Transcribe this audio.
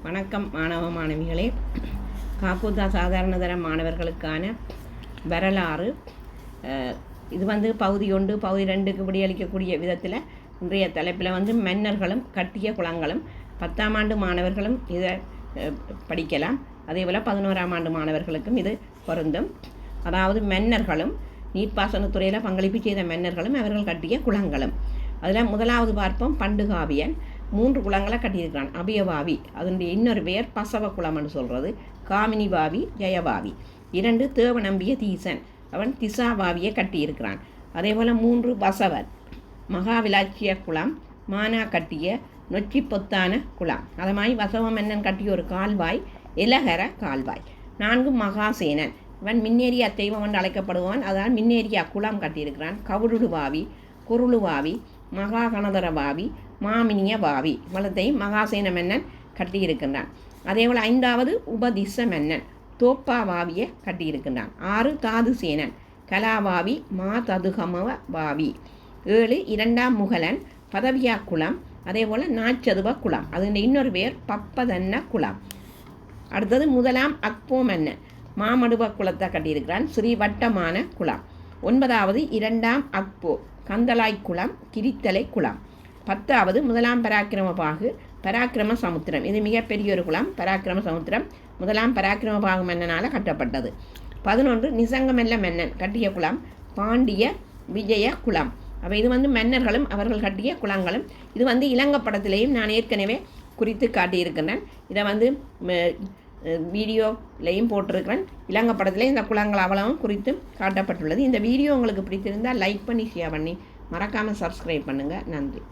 வணக்கம் மாணவ மாணவிகளே. காக்கூத்தா சாதாரணதர மாணவர்களுக்கான வரலாறு இது பகுதி 1 பகுதி 2க்கு விடியளிக்கக்கூடிய விதத்தில் இன்றைய தலைப்பில் மன்னர்களும் கட்டிய குளங்களும் 10ஆம் ஆண்டு மாணவர்களும் இதை படிக்கலாம். அதேபோல் 11ஆம் ஆண்டு மாணவர்களுக்கும் இது பொருந்தும். அதாவது மன்னர்களும் நீர்ப்பாசனத்துறையில் பங்களிப்பு செய்த மன்னர்களும் அவர்கள் கட்டிய குளங்களும். அதில் முதலாவது பார்ப்போம் பண்டுகாவியன். 3 குளங்களை கட்டியிருக்கிறான். அபயபாவி, அதனுடைய இன்னொரு பெயர் பசவ குளம்னு சொல்கிறது. காமினி பாவி, ஜெயபாவி. 2 தேவநம்பிய தீசன், அவன் திசா பாவியை கட்டியிருக்கிறான். அதே போல் 3 பசவர், மகாவிலாட்சிய குளம், மானா கட்டிய நொச்சி பொத்தான குளம். அது மாதிரி வசவ மன்னன் கட்டிய ஒரு கால்வாய் இலகர கால்வாய். 4 மகாசேனன், இவன் மின்னேரியா தெய்வம் என்று அழைக்கப்படுவான். அதனால் மின்னேரியா குளம் கட்டியிருக்கிறான். கவுடுடு பாவி, குருளு பாவி, மகா கணதர பாவி, மாமினிய பாவி. இவ்வளத்தையும் மகாசேன மன்னன் கட்டியிருக்கின்றான். அதேபோல் 5வது உபதிச மன்னன் தோப்பா பாவியை கட்டியிருக்கின்றான். 6 தாது சேனன் கலாபாவி, மா ததுகமவ பாவி. 7 2ஆம் முகலன் பதவியா குளம். அதே போல் நாச்சதுவ குளம், அதனுடைய இன்னொரு பெயர் பப்பதன்ன குளம். அடுத்தது 1ஆம் அக்போ மன்னன் மாமடுவ குளத்தை கட்டியிருக்கிறான். ஸ்ரீவட்டமான குளம். 9வது 2ஆம் அக்போ கந்தலாய் குளம், கிரித்தலை குளம். 10வது 1ஆம் பராக்கிரம பாகு பராக்கிரம சமுத்திரம். இது மிகப்பெரிய ஒரு குளம். பராக்கிரம சமுத்திரம் 1ஆம் பராக்கிரம பாகு மன்னனால் கட்டப்பட்டது. 11 நிசங்கமெல்ல மன்னன் கட்டிய குளம் பாண்டிய விஜய குளம். அப்போ இது மன்னர்களும் அவர்கள் கட்டிய குளங்களும். இது இலங்கப்படத்திலேயும் நான் ஏற்கனவே குறித்து காட்டியிருக்கிறேன். இதை வீடியோலையும் போட்டிருக்கிறேன். இலங்கப்படத்திலே இந்த குளங்கள் அவ்வளவும் குறித்து காட்டப்பட்டுள்ளது. இந்த வீடியோ உங்களுக்கு பிடித்திருந்தால் லைக் பண்ணி ஷேர் பண்ணி மறக்காமல் சப்ஸ்கிரைப் பண்ணுங்கள். நன்றி.